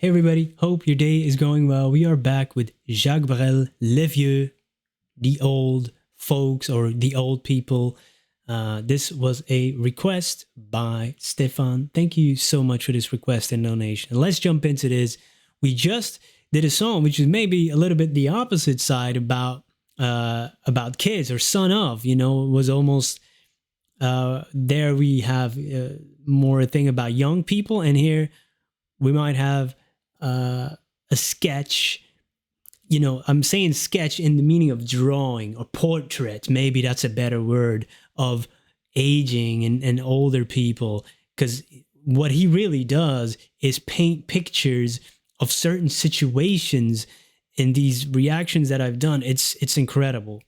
Hey everybody, hope your day is going well. We are back with Jacques Brel, Vieux, the old folks or the old people. This was a request by Stefan. Thank you so much for this request and donation. Let's jump into this. We just did a song which is maybe a little bit the opposite side about kids or son of. It was almost there we have more a thing about young people, and here we might have a sketch. I'm saying sketch in the meaning of drawing or portrait. Maybe that's a better word of aging and older people. Because what he really does is paint pictures of certain situations in these reactions that I've done. It's incredible.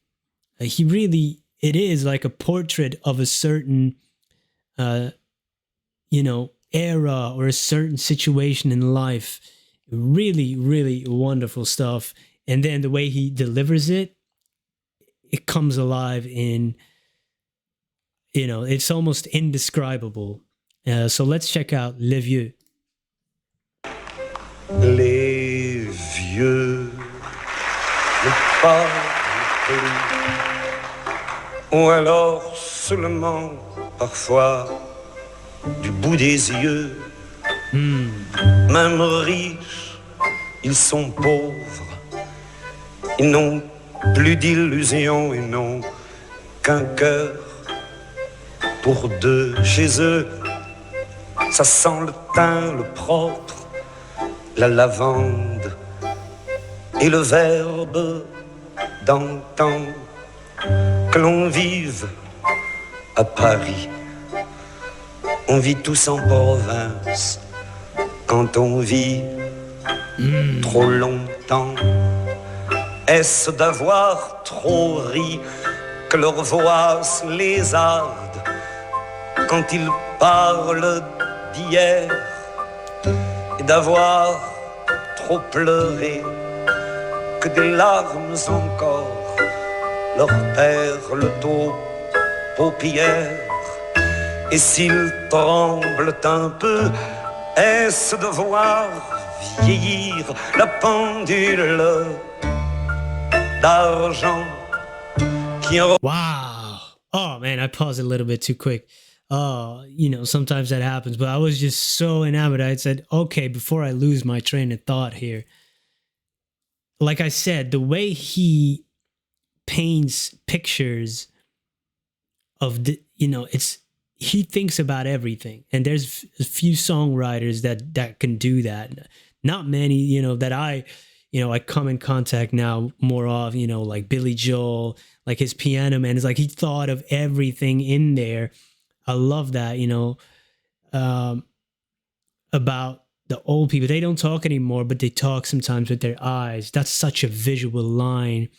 It is like a portrait of a certain, era or a certain situation in life. Really, really wonderful stuff. And then the way he delivers it, it comes alive it's almost indescribable. So let's check out Les Vieux. Les vieux ne parlent plus, ou alors seulement parfois du bout des yeux. Même riches, ils sont pauvres, ils n'ont plus d'illusions et n'ont qu'un cœur pour deux. Chez eux, ça sent le thym, le propre, la lavande et le verbe d'antan. Que l'on vive à Paris, on vit tous en province. Quand on vit trop longtemps, est-ce d'avoir trop ri que leur voix se lézarde quand ils parlent d'hier, et d'avoir trop pleuré que des larmes encore leur perlent aux paupières. Et s'ils tremblent un peu, est-ce de voir vieillir la pendule d'argent qui en... Wow. Oh man, I paused a little bit too quick. Sometimes that happens, but I was just so enamored. I said, okay, before I lose my train of thought here. Like I said, the way he paints pictures of he thinks about everything, and there's a few songwriters that can do that. Not many, that I come in contact now more of, like Billy Joel, like his Piano Man. It's like he thought of everything in there. I love that, about the old people. They don't talk anymore, but they talk sometimes with their eyes. That's such a visual line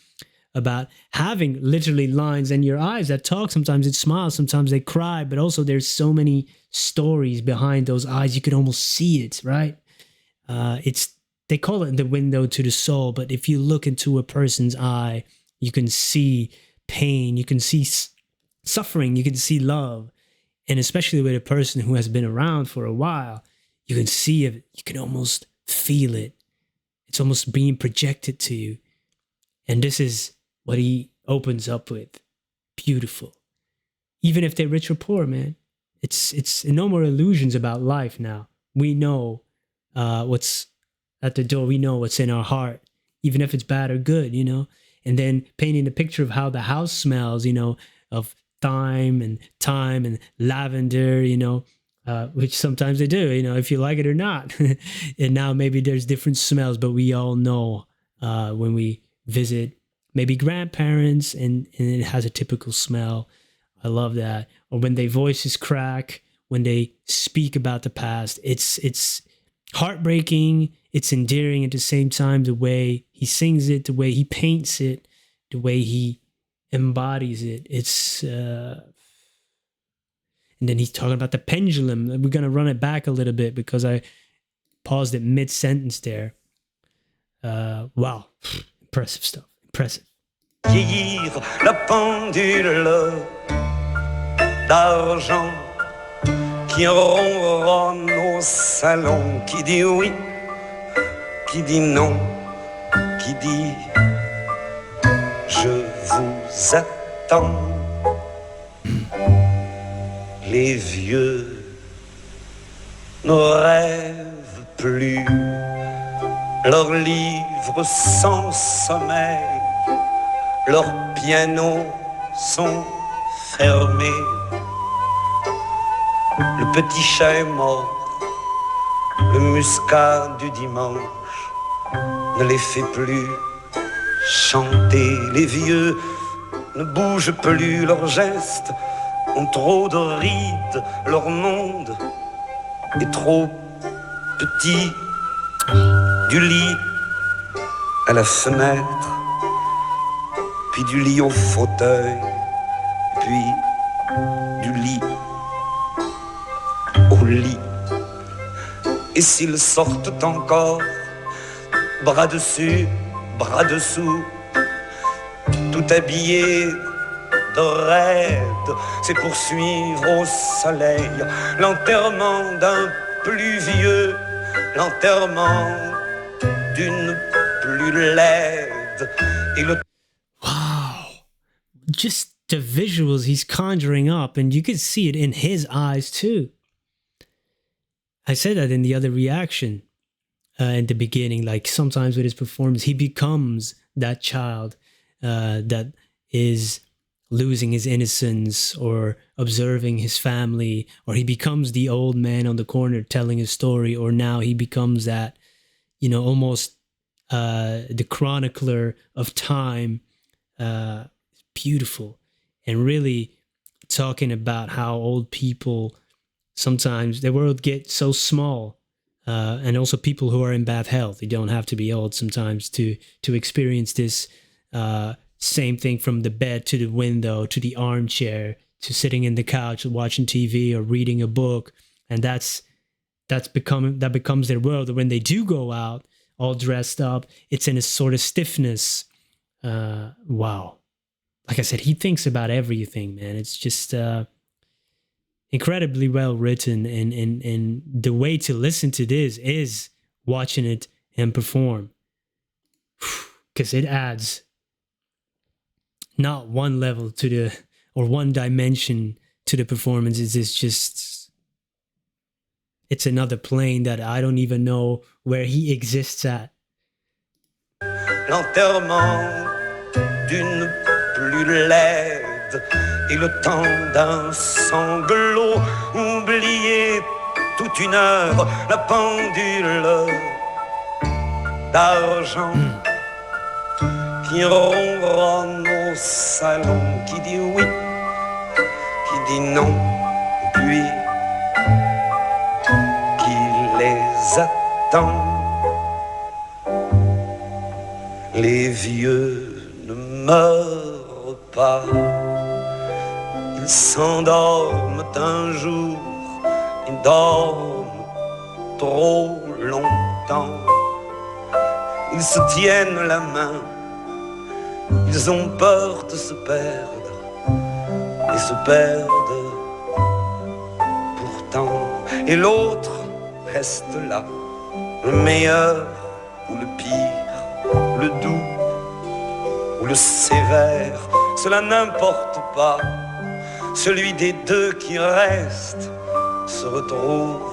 about having literally lines in your eyes that talk. Sometimes it smiles, sometimes they cry, but also there's so many stories behind those eyes. You could almost see it, right? They call it the window to the soul, but if you look into a person's eye, you can see pain, you can see suffering, you can see love. And especially with a person who has been around for a while, you can see it, you can almost feel it. It's almost being projected to you. And this is what he opens up with. Beautiful. Even if they're rich or poor, man. It's no more illusions about life now. We know what's at the door. We know what's in our heart, even if it's bad or good, And then painting the picture of how the house smells, of thyme and lavender, which sometimes they do, if you like it or not. And now maybe there's different smells, but we all know when we visit maybe grandparents and it has a typical smell. I love that. Or when their voices crack, when they speak about the past, it's heartbreaking. It's endearing at the same time, the way he sings it, the way he paints it, the way he embodies it. And then he's talking about the pendulum. We're going to run it back a little bit because I paused it mid-sentence there. Wow. Impressive stuff. Impressive. Vieillir la pendule d'argent qui ronronne au salon, qui dit oui qui dit non, qui dit je vous attends. Les vieux ne rêvent plus, leurs livres sans sommeil, leurs pianos sont fermés. Le petit chat est mort, le muscat du dimanche ne les fait plus chanter. Les vieux ne bougent plus, leurs gestes ont trop de rides, leur monde est trop petit. Du lit à la fenêtre, puis du lit au fauteuil, puis du lit au lit. Et s'ils sortent encore, bras dessus, bras dessous, tout habillés de raide, c'est pour suivre au soleil l'enterrement d'un plus vieux, l'enterrement d'une plus laide. Et le Wow. Just the visuals he's conjuring up, and you can see it in his eyes too. I said that in the other reaction in the beginning, like sometimes with his performance, he becomes that child that is losing his innocence or observing his family, or he becomes the old man on the corner telling his story, or now he becomes that, you know, almost the chronicler of time. Beautiful. And really talking about how old people, sometimes the world gets so small, and also people who are in bad health, they don't have to be old sometimes to experience this same thing, from the bed to the window to the armchair to sitting in the couch watching TV or reading a book. And that becomes their world. When they do go out all dressed up, it's in a sort of stiffness. Wow. Like I said, he thinks about everything, man. It's just incredibly well written, and the way to listen to this is watching it and perform, because it adds not one level to the, or one dimension to the performance. It's just, it's another plane that I don't even know where he exists at. L'enterrement d'une plus laide et le temps d'un sanglot, oublié toute une heure, la pendule d'argent qui ronronne au salon, qui dit oui, qui dit non, puis qui les attend. Les vieux ne meurent pas, ils s'endorment un jour, ils dorment trop longtemps. Ils se tiennent la main, ils ont peur de se perdre, et se perdent pourtant. Et l'autre reste là, le meilleur ou le pire, le doux ou le sévère, cela n'importe pas. Celui des deux qui reste se retrouve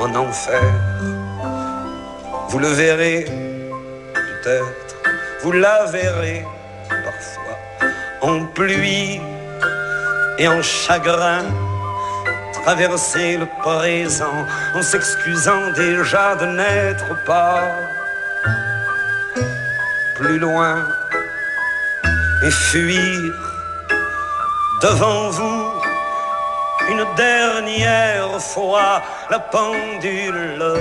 en enfer. Vous le verrez peut-être, vous la verrez parfois, en pluie et en chagrin, traverser le présent en s'excusant déjà de n'être pas plus loin, et fuir devant vous une dernière fois la pendule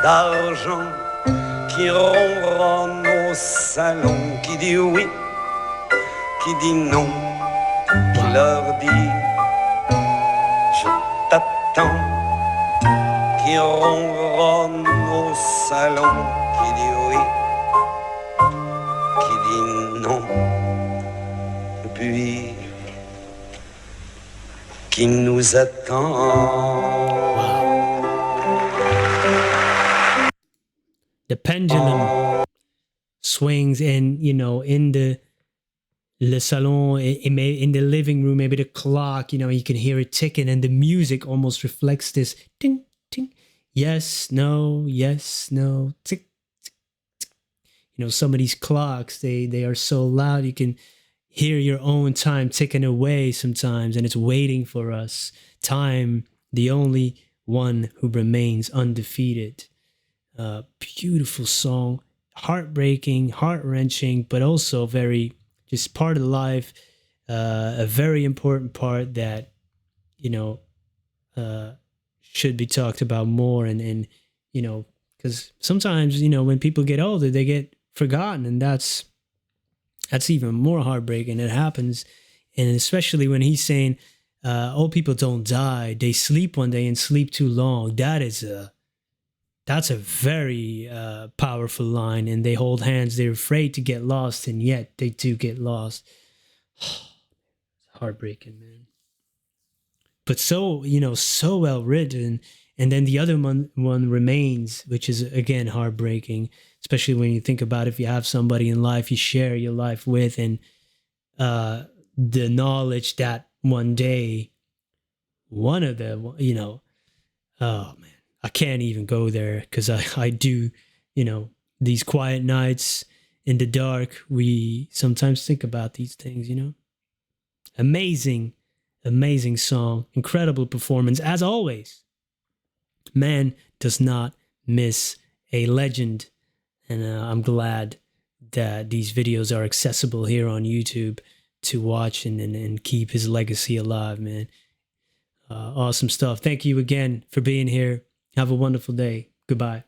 d'argent qui ronronne au salon, qui dit oui, qui dit non, qui leur dit je t'attends, qui ronronne au salon, qui dit oui, qui dit non, et puis qui nous attend. the pendulum swings, and in the le salon, in the living room, maybe the clock, you can hear it ticking, and the music almost reflects this ting ting, yes no, tick. Some of these clocks, they are so loud, you can hear your own time ticking away sometimes, and it's waiting for us. Time, the only one who remains undefeated. Beautiful song, heartbreaking, heart-wrenching, but also very just part of life, a very important part that should be talked about more, and because sometimes when people get older, they get forgotten, and that's even more heartbreaking. It happens, and especially when he's saying old people don't die, they sleep one day and sleep too long. That's a very powerful line, and they hold hands. They're afraid to get lost, and yet they do get lost. Heartbreaking, man. But so well written. And then the other one remains, which is again heartbreaking, especially when you think about if you have somebody in life you share your life with, and the knowledge that one day one of them, oh man, I can't even go there, because I do, these quiet nights in the dark, we sometimes think about these things, Amazing, amazing song, incredible performance, as always. Man does not miss a legend, and I'm glad that these videos are accessible here on YouTube to watch and keep his legacy alive, man. Awesome stuff. Thank you again for being here. Have a wonderful day. Goodbye.